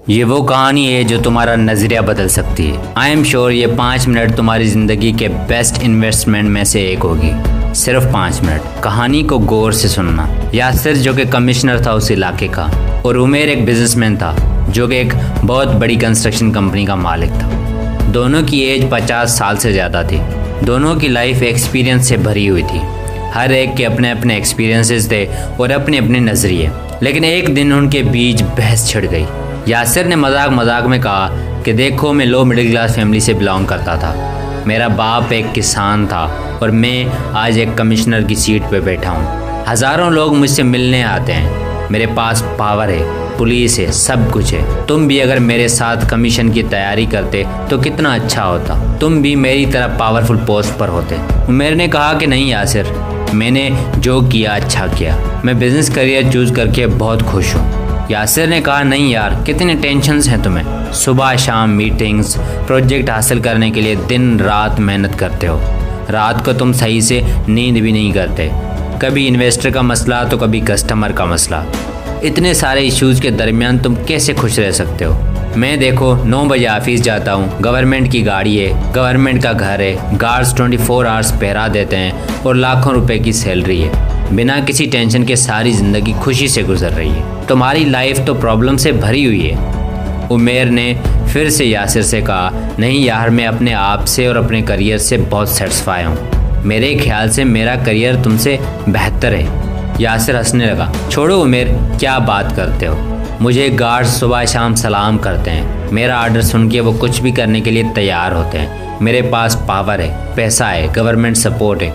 ये वो कहानी है जो तुम्हारा नजरिया बदल सकती है। आई एम श्योर ये 5 मिनट तुम्हारी जिंदगी के बेस्ट इन्वेस्टमेंट में से एक होगी। सिर्फ 5 मिनट कहानी को गौर से सुनना। यासिर जो कि कमिश्नर था उस इलाके का, और उमेर एक बिजनेसमैन था जो कि एक बहुत बड़ी कंस्ट्रक्शन कंपनी का मालिक था। दोनों की एज 50 साल से ज़्यादा थी। दोनों की लाइफ एक्सपीरियंस से भरी हुई थी। हर एक के अपने अपने एक्सपीरियंसेस थे और अपने अपने नज़रिए। लेकिन एक दिन उनके बीच बहस छिड़ गई। यासिर ने मजाक मजाक में कहा कि देखो, मैं लो मिडिल क्लास फैमिली से बिलोंग करता था। मेरा बाप एक किसान था और मैं आज एक कमिश्नर की सीट पे बैठा हूँ। हज़ारों लोग मुझसे मिलने आते हैं। मेरे पास पावर है, पुलिस है, सब कुछ है। तुम भी अगर मेरे साथ कमीशन की तैयारी करते तो कितना अच्छा होता। तुम भी मेरी तरह पावरफुल पोस्ट पर होते। उमेर ने कहा कि नहीं यासिर, मैंने जो किया अच्छा किया। मैं बिजनेस करियर चूज़ करके बहुत खुश हूँ। यासिर ने कहा नहीं यार, कितने टेंशन्स हैं तुम्हें। सुबह शाम मीटिंग्स, प्रोजेक्ट हासिल करने के लिए दिन रात मेहनत करते हो। रात को तुम सही से नींद भी नहीं करते। कभी इन्वेस्टर का मसला तो कभी कस्टमर का मसला। इतने सारे इश्यूज़ के दरमियान तुम कैसे खुश रह सकते हो। मैं देखो 9 बजे ऑफिस जाता हूँ, गवर्नमेंट की गाड़ी है, गवर्नमेंट का घर है, गार्ड्स 24 आवर्स पहरा देते हैं और लाखों रुपए की सैलरी है। बिना किसी टेंशन के सारी ज़िंदगी खुशी से गुजर रही है। तुम्हारी लाइफ तो प्रॉब्लम से भरी हुई है। उमेर ने फिर से यासिर से कहा नहीं यार, मैं अपने आप से और अपने करियर से बहुत सेटिस्फाई हूँ। मेरे ख्याल से मेरा करियर तुमसे बेहतर है। यासिर हंसने लगा। छोड़ो उमेर, क्या बात करते हो। मुझे गार्ड्स सुबह शाम सलाम करते हैं। मेरा ऑर्डर सुन के वो कुछ भी करने के लिए तैयार होते हैं। मेरे पास पावर है, पैसा है, गवर्नमेंट सपोर्ट है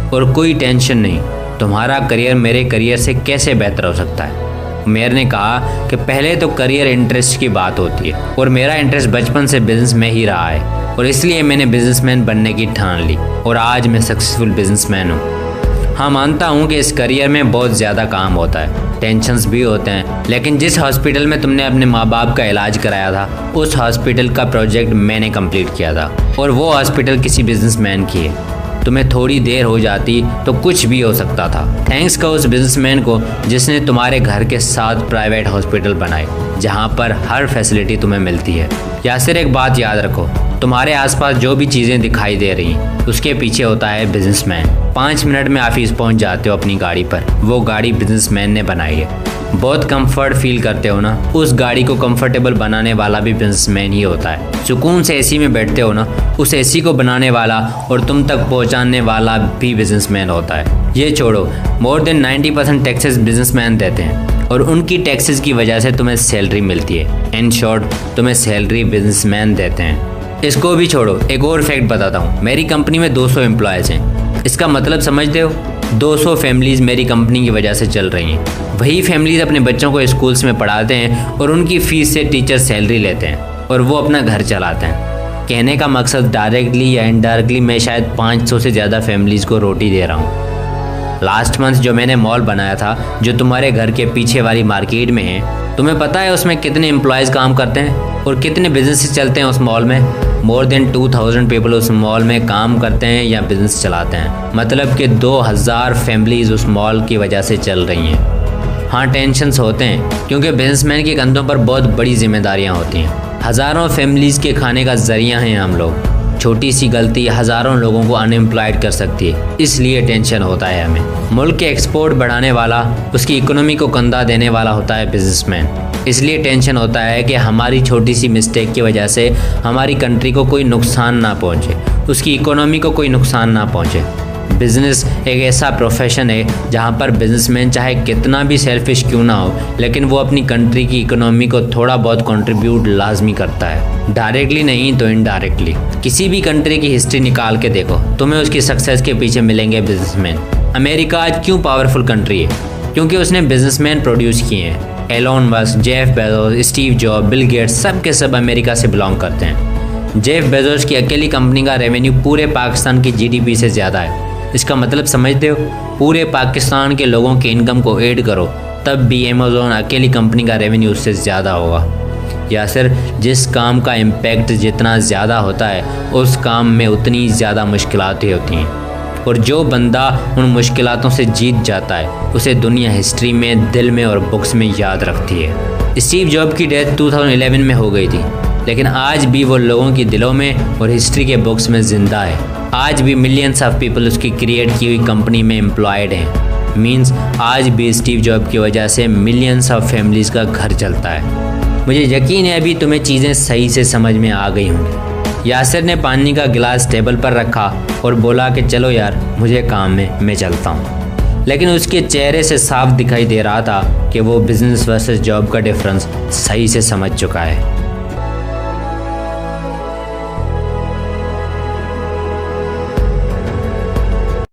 और कोई टेंशन नहीं। तुम्हारा करियर मेरे करियर से कैसे बेहतर हो सकता है। उमेर ने कहा कि पहले तो करियर इंटरेस्ट की बात होती है और मेरा इंटरेस्ट बचपन से बिजनेस में ही रहा है और इसलिए मैंने बिजनेसमैन बनने की ठान ली और आज मैं सक्सेसफुल बिजनेसमैन हूँ। हाँ, मानता हूँ कि इस करियर में बहुत ज़्यादा काम होता है, टेंशन्स भी होते हैं, लेकिन जिस हॉस्पिटल में तुमने अपने माँ बाप का इलाज कराया था उस हॉस्पिटल का प्रोजेक्ट मैंने कंप्लीट किया था और वो हॉस्पिटल किसी बिजनेसमैन की है। तुम्हें थोड़ी देर हो जाती तो कुछ भी हो सकता था। थैंक्स का उस बिजनेसमैन को जिसने तुम्हारे घर के साथ प्राइवेट हॉस्पिटल बनाए जहाँ पर हर फैसिलिटी तुम्हें मिलती है। यासिर, एक बात याद रखो, तुम्हारे आसपास जो भी चीज़ें दिखाई दे रही उसके पीछे होता है बिजनेसमैन। 5 मिनट में ऑफिस पहुँच जाते हो अपनी गाड़ी पर, वो गाड़ी बिजनेसमैन ने बनाई है। बहुत कंफर्ट फील करते हो ना, उस गाड़ी को कंफर्टेबल बनाने वाला भी बिजनेसमैन ही होता है। सुकून से एसी में बैठते हो ना, उस एसी को बनाने वाला और तुम तक पहुंचाने वाला भी बिजनेसमैन होता है। ये छोड़ो, मोर देन 90% टैक्सेस बिजनेसमैन देते हैं और उनकी टैक्सेस की वजह से तुम्हें सैलरी मिलती है। इन शॉर्ट, तुम्हें सैलरी बिजनेसमैन देते हैं। इसको भी छोड़ो, एक और फैक्ट बताता हूँ। मेरी कंपनी में 200 एम्प्लॉयज़ हैं। इसका मतलब समझते हो, 200 फैमिलीज़ मेरी कंपनी की वजह से चल रही हैं। वही फैमिलीज़ अपने बच्चों को स्कूल्स में पढ़ाते हैं और उनकी फ़ीस से टीचर सैलरी लेते हैं और वो अपना घर चलाते हैं। कहने का मकसद डायरेक्टली या इनडायरेक्टली मैं शायद 500 से ज़्यादा फैमिलीज़ को रोटी दे रहा हूँ। लास्ट मंथ जो मैंने मॉल बनाया था, जो तुम्हारे घर के पीछे वाली मार्केट में है, तुम्हें पता है उसमें कितने एम्प्लॉयज़ काम करते हैं और कितने बिजनेस चलते हैं उस मॉल में। मोर देन 2000 पीपल उस मॉल में काम करते हैं या बिजनेस चलाते हैं। मतलब कि 2000 फैमिलीज़ उस मॉल की वजह से चल रही हैं। हाँ, टेंशन्स होते हैं क्योंकि बिजनेसमैन के कंधों पर बहुत बड़ी जिम्मेदारियाँ होती हैं। हज़ारों फैमिलीज़ के खाने का ज़रिया हैं हम लोग। छोटी सी गलती हज़ारों लोगों को अनएम्प्लॉयड कर सकती है, इसलिए टेंशन होता है हमें। मुल्क के एक्सपोर्ट बढ़ाने वाला, उसकी इकोनॉमी को कंधा देने वाला होता है बिजनेसमैन। इसलिए टेंशन होता है कि हमारी छोटी सी मिस्टेक की वजह से हमारी कंट्री को कोई नुकसान ना पहुंचे, उसकी इकोनॉमी को कोई नुकसान ना पहुंचे। बिज़नेस एक ऐसा प्रोफेशन है जहां पर बिजनेसमैन चाहे कितना भी सेल्फिश क्यों ना हो, लेकिन वो अपनी कंट्री की इकोनॉमी को थोड़ा बहुत कंट्रीब्यूट लाजमी करता है, डायरेक्टली नहीं तो इनडायरेक्टली। किसी भी कंट्री की हिस्ट्री निकाल के देखो, तुम्हें उसकी सक्सेस के पीछे मिलेंगे बिजनेसमैन। अमेरिका आज क्यों पावरफुल कंट्री है? क्योंकि उसने बिजनेसमैन प्रोड्यूस किए हैं। Elon Musk, Jeff Bezos, Steve Job, Bill Gates, सब के सब अमेरिका से बिलोंग करते हैं। जेफ बेजोस की अकेली कंपनी का रेवेन्यू पूरे पाकिस्तान की जीडीपी से ज़्यादा है। इसका मतलब समझते हो? पूरे पाकिस्तान के लोगों के इनकम को ऐड करो तब भी अमेज़ॉन अकेली कंपनी का रेवेन्यू उससे ज़्यादा होगा। या सिर्फ जिस काम का इम्पैक्ट जितना ज़्यादा होता है उस काम में उतनी ज़्यादा मुश्किलातें होती हैं और जो बंदा उन मुश्किलातों से जीत जाता है उसे दुनिया हिस्ट्री में, दिल में और बुक्स में याद रखती है। स्टीव जॉब की डेथ 2011 में हो गई थी, लेकिन आज भी वो लोगों की दिलों में और हिस्ट्री के बुक्स में जिंदा है। आज भी मिलियंस ऑफ पीपल उसकी क्रिएट की हुई कंपनी में एम्प्लॉयड हैं। मींस आज भी स्टीव जॉब की वजह से मिलियंस ऑफ फैमिलीज़ का घर चलता है। मुझे यकीन है अभी तुम्हें चीज़ें सही से समझ में आ गई होंगी। यासिर ने पानी का गिलास टेबल पर रखा और बोला कि चलो यार, मुझे काम है, मैं चलता हूँ। लेकिन उसके चेहरे से साफ दिखाई दे रहा था कि वो बिजनेस वर्सेस जॉब का डिफरेंस सही से समझ चुका है।